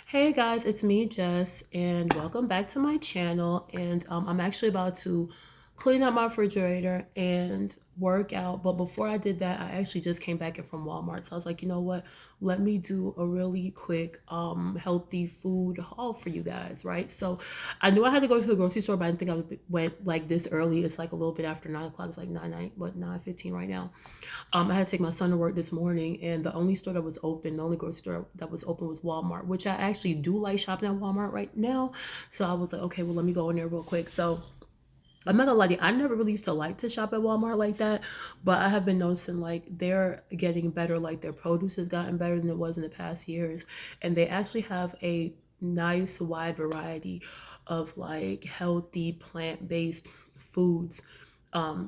Hey guys, it's me, Jess, and welcome back to my channel. And I'm actually about to clean up my refrigerator and work out. But before I did that, I actually just came back in from Walmart. So I was like, you know what? Let me do a really quick healthy food haul for you guys, right? So I knew I had to go to the grocery store, but I didn't think went like this early. It's like a little bit after 9 o'clock. It's like 9:15 right now. I had to take my son to work this morning, and the only store that was open, the only grocery store that was open was Walmart, which I actually do like shopping at Walmart right now. So I was like, okay, well, let me go in there real quick. So I'm not gonna lie to you, I never really used to like to shop at Walmart like that, but I have been noticing like they're getting better, like their produce has gotten better than it was in the past years, and they actually have a nice wide variety of like healthy plant-based foods.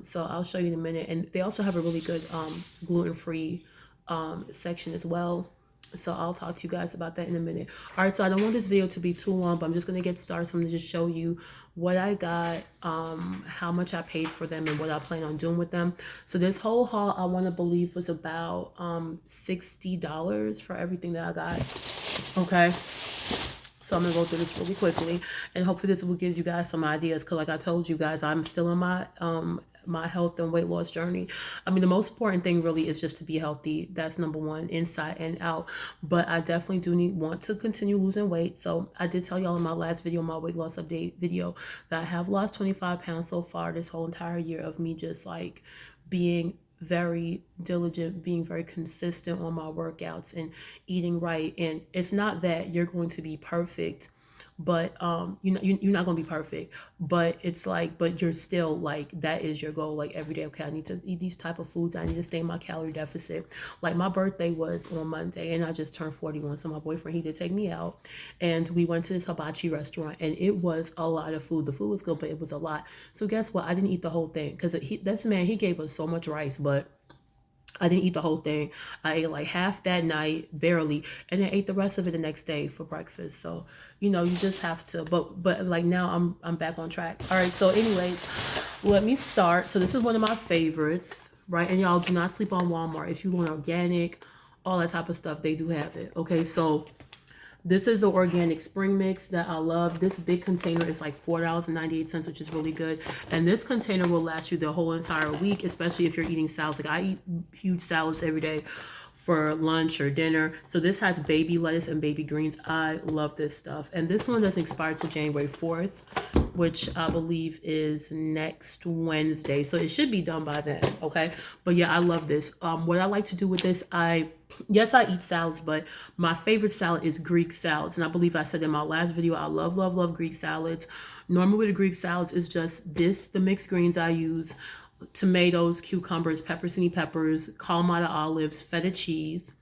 So I'll show you in a minute, and they also have a really good gluten-free section as well. So I'll talk to you guys about that in a minute. All right, so I don't want this video to be too long, but I'm just gonna get started. So I'm gonna just show you what I got, how much I paid for them, and what I plan on doing with them. So this whole haul, I want to believe, was about $60 for everything that I got. Okay. So I'm gonna go through this really quickly, and hopefully this will give you guys some ideas. Cause like I told you guys, I'm still on my health and weight loss journey. I mean, the most important thing really is just to be healthy. That's number one, inside and out. But I definitely want to continue losing weight. So I did tell y'all in my last video, my weight loss update video, that I have lost 25 pounds so far this whole entire year of me just like being very diligent, being very consistent on my workouts and eating right. And it's not that you're going to be perfect, but you're not going to be perfect, but it's like, but you're still like, that is your goal. Like every day, okay, I need to eat these type of foods, I need to stay in my calorie deficit. Like my birthday was on Monday, and I just turned 41, so my boyfriend, he did take me out, and we went to this hibachi restaurant, and it was a lot of food. The food was good, but it was a lot. So guess what? I didn't eat the whole thing, because this man, he gave us so much rice, but I didn't eat the whole thing. I ate like half that night, barely, and then ate the rest of it the next day for breakfast. So, you just have to. But like now, I'm back on track. All right. So, anyways, let me start. So this is one of my favorites, right? And y'all do not sleep on Walmart. If you want organic, all that type of stuff, they do have it. Okay. So this is the organic spring mix that I love. This big container is like $4.98, which is really good. And this container will last you the whole entire week, especially if you're eating salads. Like I eat huge salads every day for lunch or dinner. So this has baby lettuce and baby greens. I love this stuff. And this one doesn't expire till January 4th, which I believe is next Wednesday. So it should be done by then, okay? But yeah, I love this. What I like to do with this, yes, I eat salads, but my favorite salad is Greek salads. And I believe I said in my last video, I love, love, love Greek salads. Normally with the Greek salads is just the mixed greens I use: tomatoes, cucumbers, pepperoncini peppers, Kalamata olives, feta cheese,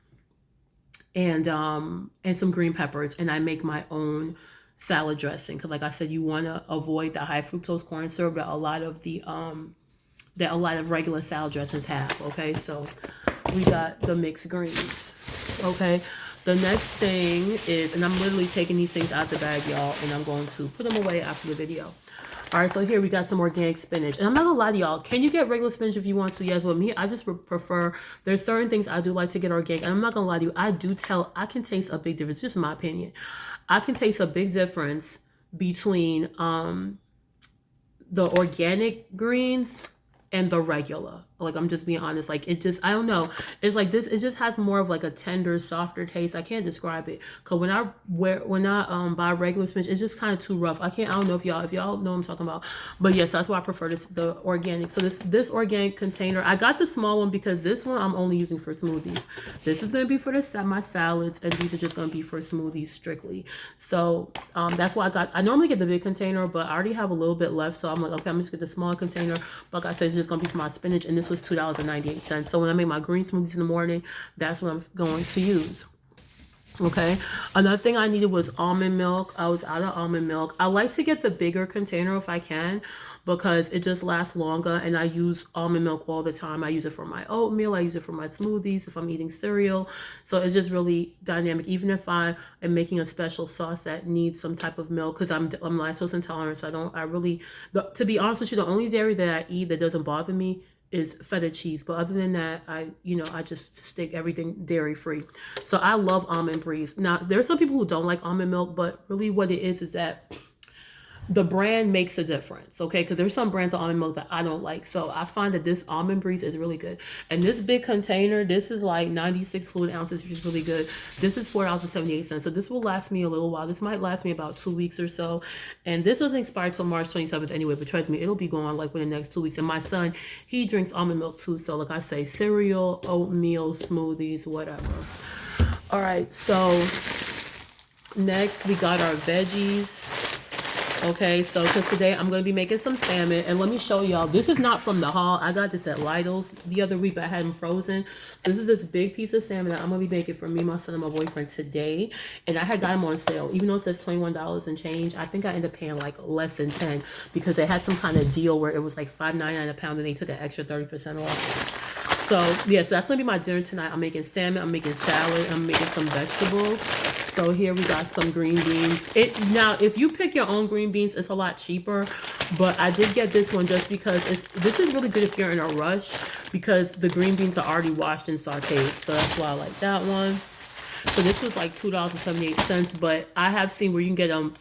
and some green peppers. And I make my own salad dressing, because like I said, you want to avoid the high fructose corn syrup that a lot of regular salad dressings have. Okay, so we got the mixed greens. Okay, the next thing is, and I'm literally taking these things out the bag, y'all, and I'm going to put them away after the video. All right, so here we got some organic spinach. And I'm not gonna lie to y'all, can you get regular spinach if you want to? Yes, with me, I just prefer, there's certain things I do like to get organic. And I'm not gonna lie to you, I can taste a big difference, just my opinion. I can taste a big difference between the organic greens and the regular. Like I'm just being honest. Like it just, I don't know. It's like this. It just has more of like a tender, softer taste. I can't describe it. Cause when I buy regular spinach, it's just kind of too rough. I can't. I don't know if y'all know what I'm talking about. But yes, that's why I prefer the organic. So this organic container, I got the small one because this one I'm only using for smoothies. This is gonna be for my salads, and these are just gonna be for smoothies strictly. So that's why I normally get the big container, but I already have a little bit left. So I'm like, okay, I'm just get the small container. But like I said, it's just gonna be for my spinach, and this was $2.98. So when I make my green smoothies in the morning, that's what I'm going to use. Okay. Another thing I needed was almond milk. I was out of almond milk. I like to get the bigger container if I can, because it just lasts longer, and I use almond milk all the time. I use it for my oatmeal. I use it for my smoothies if I'm eating cereal. So it's just really dynamic. Even if I am making a special sauce that needs some type of milk, because I'm lactose intolerant. So to be honest with you, the only dairy that I eat that doesn't bother me is feta cheese. But other than that, I just stick everything dairy free. So I love Almond Breeze. Now, there's some people who don't like almond milk, but really what it is that the brand makes a difference, okay? Because there's some brands of almond milk that I don't like. So I find that this Almond Breeze is really good. And this big container, this is like 96 fluid ounces, which is really good. This is $4.78. So this will last me a little while. This might last me about 2 weeks or so. And this doesn't expire till March 27th anyway, but trust me, it'll be gone like within the next 2 weeks. And my son, he drinks almond milk too. So like I say, cereal, oatmeal, smoothies, whatever. All right, so next we got our veggies. Okay, so because today I'm going to be making some salmon, and let me show y'all. This is not from the haul. I got this at Lidl's the other week, but I had them frozen. So this is this big piece of salmon that I'm going to be making for me, my son, and my boyfriend today. And I had got them on sale. Even though it says $21 and change, I think I ended up paying like less than 10 because they had some kind of deal where it was like $5.99 a pound, and they took an extra 30% off. So yeah, so that's going to be my dinner tonight. I'm making salmon, I'm making salad, I'm making some vegetables. So here we got some green beans. Now, if you pick your own green beans, it's a lot cheaper. But I did get this one just because this is really good if you're in a rush because the green beans are already washed and sauteed. So that's why I like that one. So this was like $2.78. But I have seen where you can get them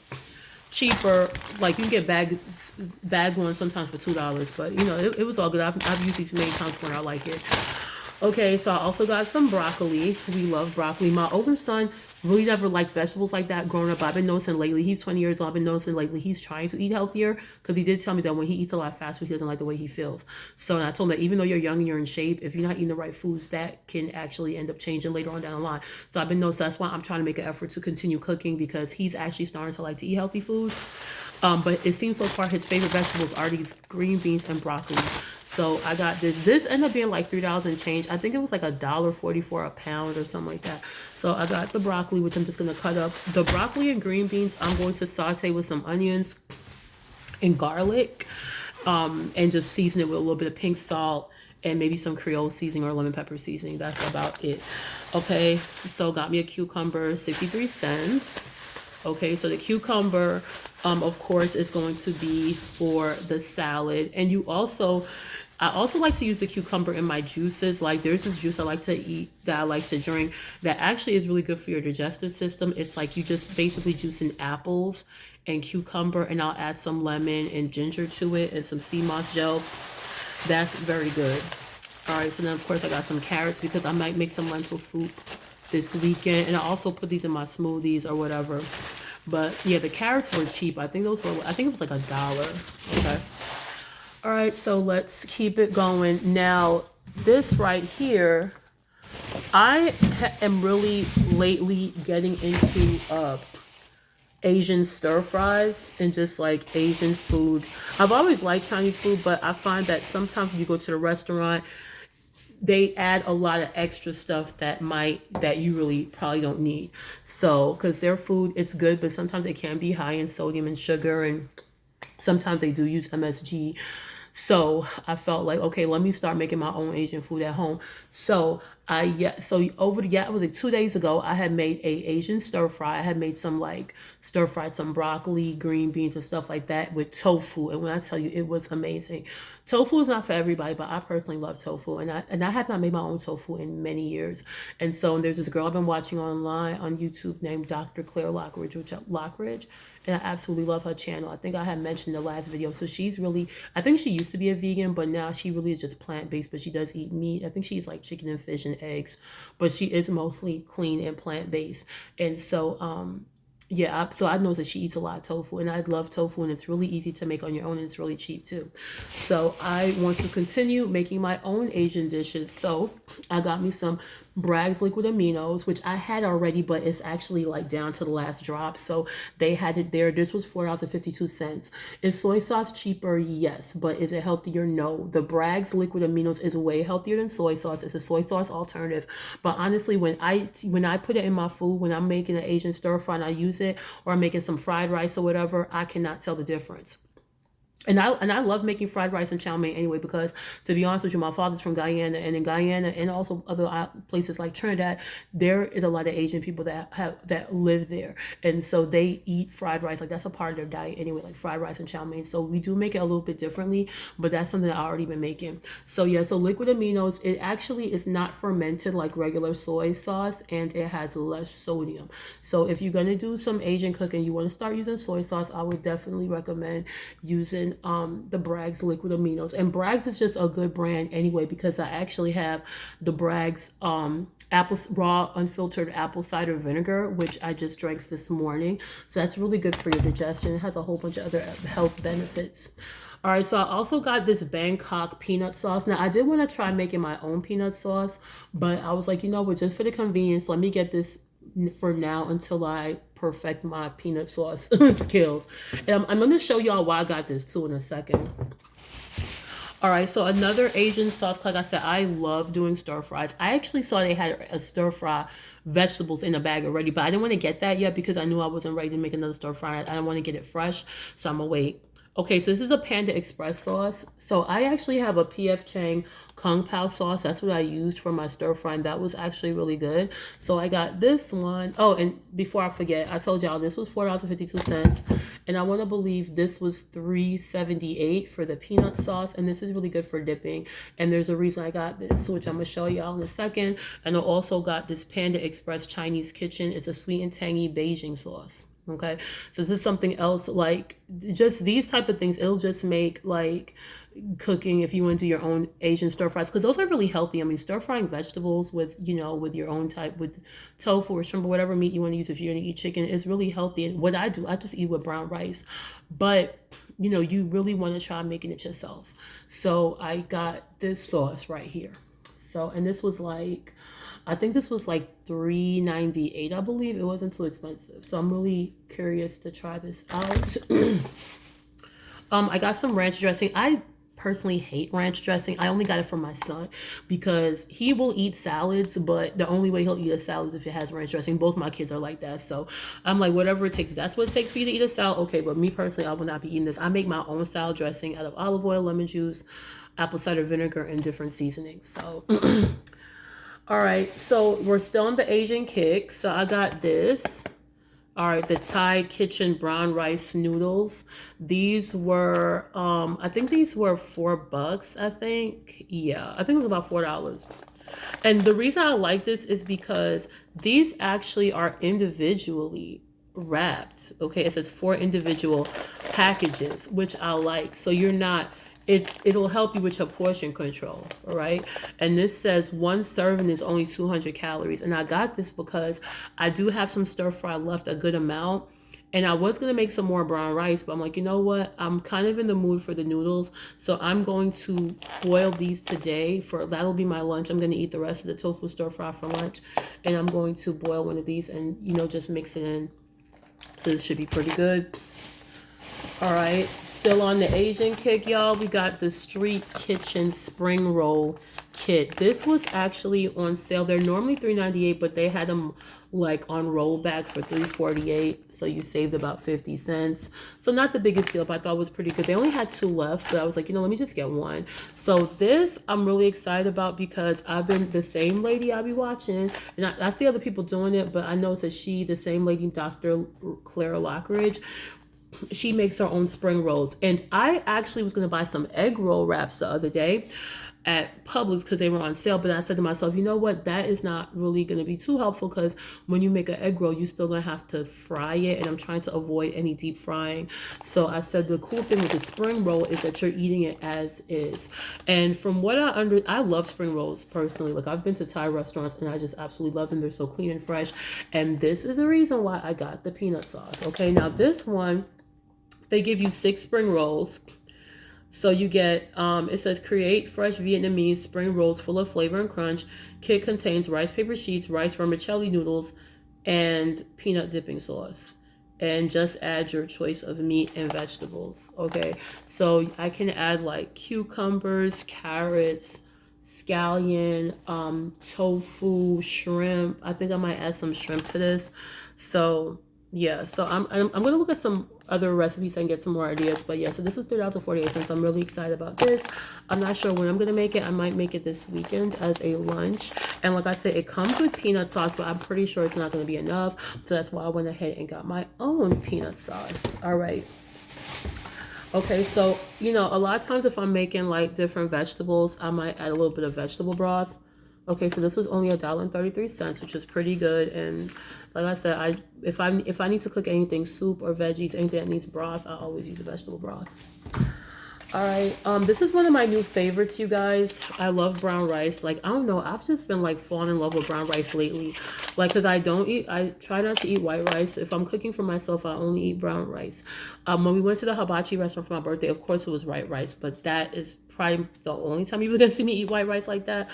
cheaper. Like you can get bag ones sometimes for $2. But you know, it was all good. I've used these many times before and I like it. Okay, so I also got some broccoli. We love broccoli. My older son really never liked vegetables like that growing up. I've been noticing lately, he's 20 years old. I've been noticing lately he's trying to eat healthier because he did tell me that when he eats a lot of fast food, he doesn't like the way he feels. So I told him that even though you're young and you're in shape, if you're not eating the right foods, that can actually end up changing later on down the line. So I've been noticing that's why I'm trying to make an effort to continue cooking because he's actually starting to like to eat healthy foods. But it seems so far his favorite vegetables are these green beans and broccoli. So I got this. This ended up being like $3 and change. I think it was like $1.44 a pound or something like that. So I got the broccoli, which I'm just going to cut up. The broccoli and green beans, I'm going to saute with some onions and garlic and just season it with a little bit of pink salt and maybe some Creole seasoning or lemon pepper seasoning. That's about it. Okay, so got me a cucumber, 63 cents. Okay, so the cucumber, of course, is going to be for the salad. And I also like to use the cucumber in my juices. Like there's this juice I like to eat that I like to drink that actually is really good for your digestive system. It's like you just basically juicing apples and cucumber, and I'll add some lemon and ginger to it and some sea moss gel. That's very good. All right, so then of course I got some carrots because I might make some lentil soup this weekend, and I also put these in my smoothies or whatever. But yeah, the carrots were cheap. I think it was like $1. Okay. All right, so let's keep it going. Now, this right here, I am really lately getting into Asian stir fries and just like Asian food. I've always liked Chinese food, but I find that sometimes when you go to the restaurant, they add a lot of extra stuff that you really probably don't need. So, because their food, it's good, but sometimes it can be high in sodium and sugar, and sometimes they do use MSG. So I felt like, okay, let me start making my own Asian food at home. So it was like 2 days ago, I had made a Asian stir fry. I had made some like stir fried some broccoli, green beans and stuff like that with tofu. And when I tell you, it was amazing. Tofu is not for everybody, but I personally love tofu. And I have not made my own tofu in many years. And so there's this girl I've been watching online on YouTube named Dr. Claire Lockridge. And I absolutely love her channel. I think I had mentioned the last video. So I think she used to be a vegan, but now she really is just plant-based, but she does eat meat. I think she's like chicken and fish and eggs, but she is mostly clean and plant-based. And so, so I know that she eats a lot of tofu, and I love tofu, and it's really easy to make on your own, and it's really cheap too. So I want to continue making my own Asian dishes. So I got me some Bragg's liquid aminos, which I had already, but it's actually like down to the last drop. So they had it there. This was $4.52. Is soy sauce cheaper? Yes. But is it healthier? No. The Bragg's liquid aminos is way healthier than soy sauce. It's a soy sauce alternative. But honestly, when I put it in my food, when I'm making an Asian stir fry and I use it, or I'm making some fried rice or whatever, I cannot tell the difference. And I love making fried rice and chow mein anyway, because to be honest with you, my father's from Guyana, and in Guyana and also other places like Trinidad, there is a lot of Asian people that live there, and so they eat fried rice, like that's a part of their diet anyway, like fried rice and chow mein. So we do make it a little bit differently, but that's something that I already been making. So yeah, so liquid aminos, it actually is not fermented like regular soy sauce, and it has less sodium. So if you're gonna do some Asian cooking, you want to start using soy sauce, I would definitely recommend using the Bragg's liquid aminos. And Bragg's is just a good brand anyway, because I actually have the Bragg's apple raw unfiltered apple cider vinegar, which I just drank this morning. So that's really good for your digestion. It has a whole bunch of other health benefits. All right, so I also got this Bangkok peanut sauce. Now, I did want to try making my own peanut sauce, but I was like, you know what, just for the convenience, let me get this for now until I perfect my peanut sauce skills. And I'm going to show y'all why I got this too in a second. All right, so another Asian sauce, like I said, I love doing stir fries. I actually saw they had a stir fry vegetables in a bag already, but I didn't want to get that yet because I knew I wasn't ready to make another stir fry. I didn't want to get it fresh, so I'm gonna wait. Okay, so this is a Panda Express sauce. So I actually have a PF Chang Kung Pao sauce. That's what I used for my stir fry, and that was actually really good. So I got this one. Oh, and before I forget, I told y'all this was $4.52, and I want to believe this was $3.78 for the peanut sauce, and this is really good for dipping. And there's a reason I got this, which I'm gonna show y'all in a second. And I also got this Panda Express Chinese Kitchen. It's a sweet and tangy Beijing sauce. Okay, so this is something else, like just these type of things, it'll just make like cooking, if you want to do your own Asian stir fries, because those are really healthy. I mean, stir frying vegetables with, you know, with your own type, with tofu or shrimp or whatever meat you want to use, if you're going to eat chicken, is really healthy. And what I do, I just eat with brown rice, but you know, you really want to try making it yourself. So I got this sauce right here. So, and this was like, I think this was like $3.98, I believe. It wasn't too expensive. So I'm really curious to try this out. I got some ranch dressing. I personally hate ranch dressing. I only got it for my son because he will eat salads, but the only way he'll eat a salad is if it has ranch dressing. Both my kids are like that. So I'm like, whatever it takes. If that's what it takes for you to eat a salad, okay. But me personally, I will not be eating this. I make my own salad dressing out of olive oil, lemon juice, apple cider vinegar, and different seasonings. So all right, so we're still on the Asian kick. So I got this. All right, the Thai Kitchen brown rice noodles. These were, I think these were $4. I think, yeah, I think it was about $4. And the reason I like this is because these actually are individually wrapped. Okay, it says 4 individual packages, which I like. So you're not, it'll help you with your portion control, all right? And this says 1 serving is only 200 calories. And I got this because I do have some stir fry left, a good amount. And I was going to make some more brown rice, but I'm like, you know what? I'm kind of in the mood for the noodles. So I'm going to boil these today. That'll be my lunch. I'm going to eat the rest of the tofu stir fry for lunch. And I'm going to boil one of these and, you know, just mix it in. So this should be pretty good. All right, still on the Asian kick, y'all. We got the Street Kitchen Spring Roll Kit. This was actually on sale. They're normally $3.98, but they had them like on rollback for $3.48. So you saved about 50 cents. So not the biggest deal, but I thought it was pretty good. They only had 2 left, but I was like, you know, let me just get one. So this I'm really excited about because I've been the same lady I be watching, and I see other people doing it, but I know that the same lady, Dr. Clara Lockridge, she makes her own spring rolls. And I actually was going to buy some egg roll wraps the other day at Publix because they were on sale, but I said to myself, you know what, that is not really going to be too helpful because when you make an egg roll, you're still going to have to fry it, and I'm trying to avoid any deep frying. So I said the cool thing with the spring roll is that you're eating it as is. And from what I love spring rolls personally. Like, I've been to Thai restaurants and I just absolutely love them. They're so clean and fresh. And this is the reason why I got the peanut sauce. Okay, now this one, they give you 6 spring rolls. So you get, it says, create fresh Vietnamese spring rolls full of flavor and crunch. Kit contains rice paper sheets, rice vermicelli noodles, and peanut dipping sauce. And just add your choice of meat and vegetables. Okay, so I can add like cucumbers, carrots, scallion, tofu, shrimp. I think I might add some shrimp to this. So Yeah, so I'm gonna look at some other recipes and get some more ideas. But yeah, so this is $3.48. I'm really excited about this. I'm not sure when I'm gonna make it. I might make it this weekend as a lunch. And like I said, it comes with peanut sauce, but I'm pretty sure it's not gonna be enough. So that's why I went ahead and got my own peanut sauce. All right. Okay, so a lot of times if I'm making like different vegetables, I might add a little bit of vegetable broth. Okay, so this was only $1.33, which is pretty good. And like I said, if I need to cook anything, soup or veggies, anything that needs broth, I always use a vegetable broth. All right, this is one of my new favorites, you guys. I love brown rice. Like, I don't know, I've just been like falling in love with brown rice lately. Like, because I try not to eat white rice. If I'm cooking for myself, I only eat brown rice. When we went to the hibachi restaurant for my birthday, of course it was white rice, but that is probably the only time you're gonna see me eat white rice like that.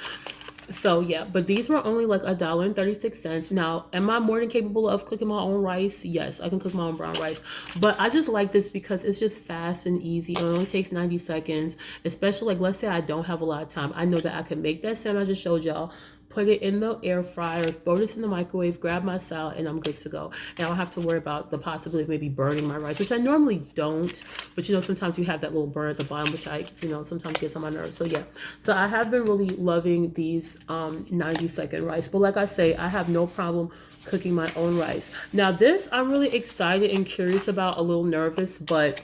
So yeah, but these were only like $1.36. Now, am I more than capable of cooking my own rice? Yes, I can cook my own brown rice. But I just like this because it's just fast and easy. It only takes 90 seconds. Especially like, let's say I don't have a lot of time. I know that I can make that sandwich I just showed y'all, put it in the air fryer, throw this in the microwave, grab my salad, and I'm good to go. And I don't have to worry about the possibility of maybe burning my rice, which I normally don't. But sometimes you have that little burn at the bottom, which I, sometimes gets on my nerves. So yeah. So I have been really loving these 90-second rice. But like I say, I have no problem cooking my own rice. Now this I'm really excited and curious about, a little nervous, but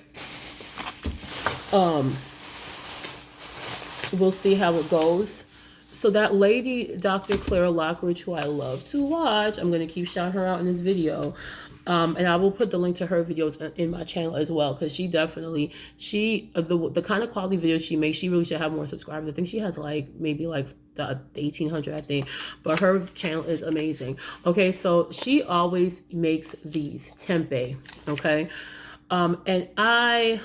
we'll see how it goes. So that lady, Dr. Clara Lockridge, who I love to watch, I'm going to keep shouting her out in this video. And I will put the link to her videos in my channel as well, because she definitely, the kind of quality videos she makes, she really should have more subscribers. I think she has maybe the 1,800, I think. But her channel is amazing. Okay, so she always makes these tempeh, okay? And I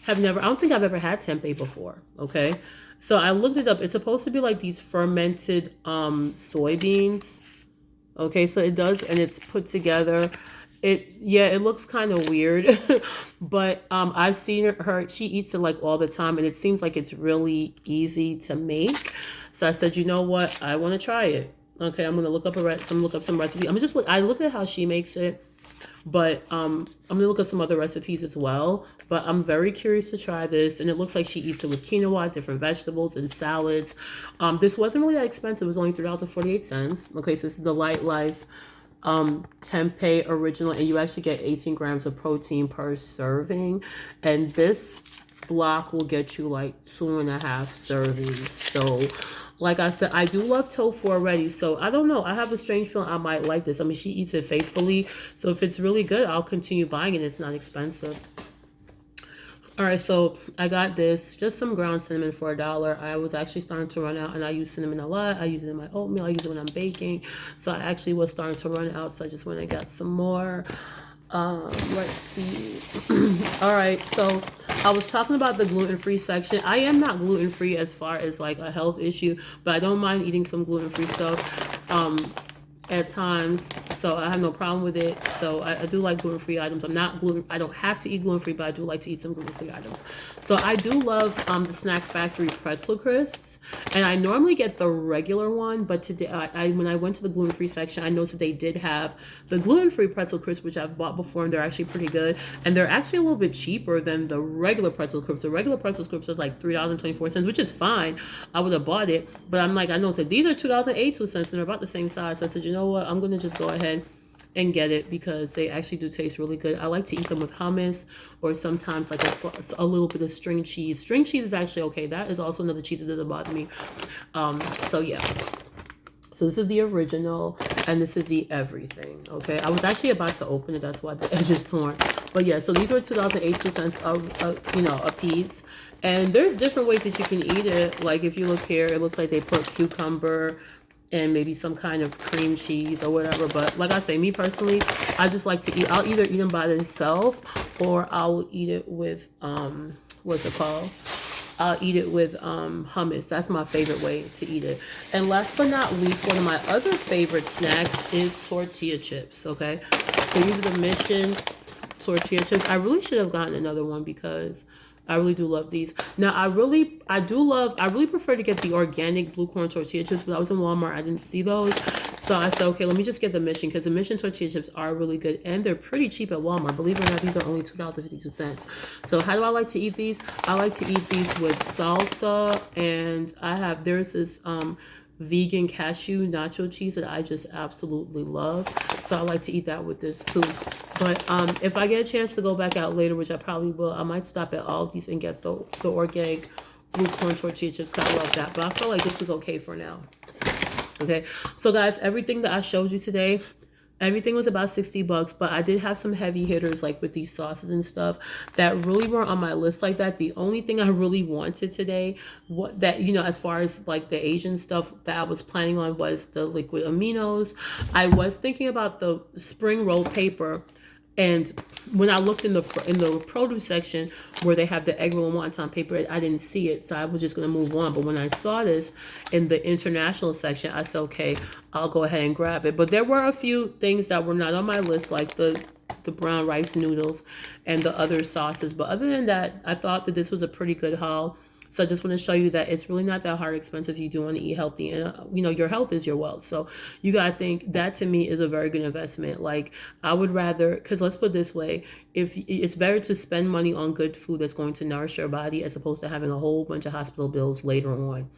don't think I've ever had tempeh before, okay? So I looked it up. It's supposed to be like these fermented soybeans. Okay, so it does, and it's put together. It looks kind of weird, but I've seen her, she eats it like all the time, and it seems like it's really easy to make. So I said, you know what? I want to try it. Okay, I'm gonna look up some recipe. I look at how she makes it. But I'm gonna look at some other recipes as well. But I'm very curious to try this, and it looks like she eats it with quinoa, different vegetables, and salads. This wasn't really that expensive. It was only $3.48. Okay, so this is the Light Life tempeh original, and you actually get 18 grams of protein per serving. And this block will get you like 2.5 servings. So like I said, I do love tofu already, so I don't know. I have a strange feeling I might like this. I mean, she eats it faithfully, so if it's really good, I'll continue buying it. It's not expensive. All right, so I got this, just some ground cinnamon for $1. I was actually starting to run out, and I use cinnamon a lot. I use it in my oatmeal. I use it when I'm baking. So I actually was starting to run out, so I just went and got some more. Let's see. All right, so I was talking about the gluten-free section. I am not gluten-free as far as like a health issue, but I don't mind eating some gluten-free stuff at times, so I have no problem with it. So I do like gluten-free items. I don't have to eat gluten-free, but I do like to eat some gluten-free items. So I do love the Snack Factory pretzel crisps, and I normally get the regular one, but today when I went to the gluten-free section, I noticed that they did have the gluten-free pretzel crisps, which I've bought before, and they're actually pretty good, and they're actually a little bit cheaper than the regular pretzel crisps. The regular pretzel crisps is like $3.24, which is fine. I would have bought it, but I'm like, I know, so these are $2.82, and they're about the same size. So I said, you know what, I'm gonna just go ahead and get it because they actually do taste really good. I like to eat them with hummus, or sometimes like a little bit of string cheese. String cheese is actually okay. That is also another cheese that doesn't bother me. So yeah. So this is the original, and this is the everything. Okay, I was actually about to open it. That's why the edge is torn. But yeah, so these were $2.82 a piece. And there's different ways that you can eat it. Like if you look here, it looks like they put cucumber and maybe some kind of cream cheese or whatever. But like I say, me personally, I just like to eat. I'll either eat them by themselves, or I'll eat it with what's it called? I'll eat it with hummus. That's my favorite way to eat it. And last but not least, one of my other favorite snacks is tortilla chips. Okay, so these are the Mission tortilla chips. I really should have gotten another one because I really do love these. Now, I really prefer to get the organic blue corn tortilla chips, but I was in Walmart, I didn't see those. So I said, okay, let me just get the Mission, because the Mission tortilla chips are really good and they're pretty cheap at Walmart. Believe it or not, these are only $2.52. So how do I like to eat these? I like to eat these with salsa, and there's this vegan cashew nacho cheese that I just absolutely love. So I like to eat that with this too. But if I get a chance to go back out later, which I probably will, I might stop at Aldi's and get the organic blue corn tortilla chips, because I love that. But I feel like this was okay for now. Okay, so guys, everything that I showed you today, everything was about 60 bucks, but I did have some heavy hitters like with these sauces and stuff that really weren't on my list like that. The only thing I really wanted today, as far as like the Asian stuff that I was planning on, was the liquid aminos. I was thinking about the spring roll paper. And when I looked in the produce section where they have the egg roll and wonton paper, I didn't see it, so I was just gonna move on. But when I saw this in the international section, I said, okay, I'll go ahead and grab it. But there were a few things that were not on my list, like the brown rice noodles and the other sauces. But other than that, I thought that this was a pretty good haul. So I just want to show you that it's really not that hard expensive if you do want to eat healthy. And, your health is your wealth. So you got to think that, to me, is a very good investment. Like, I would rather, because let's put it this way, if it's better to spend money on good food that's going to nourish your body as opposed to having a whole bunch of hospital bills later on.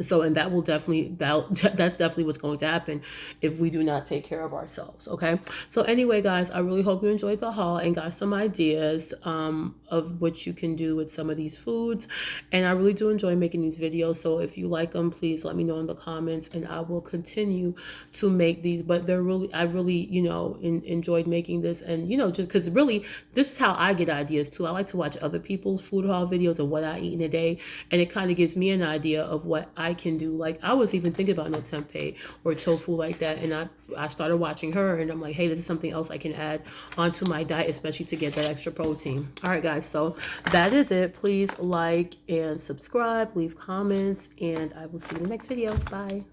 So, and that will definitely, that's definitely what's going to happen if we do not take care of ourselves. Okay. So anyway, guys, I really hope you enjoyed the haul and got some ideas of what you can do with some of these foods. And I really do enjoy making these videos. So if you like them, please let me know in the comments, and I will continue to make these. But I really, enjoyed making this. And, just because really, this is how I get ideas too. I like to watch other people's food haul videos of what I eat in a day. And it kind of gives me an idea of what I can do. Like, I was even thinking about no tempeh or tofu like that, and I started watching her, and I'm like, hey, this is something else I can add onto my diet, especially to get that extra protein. All right, guys, so that is it. Please like and subscribe, leave comments, and I will see you in the next video. Bye.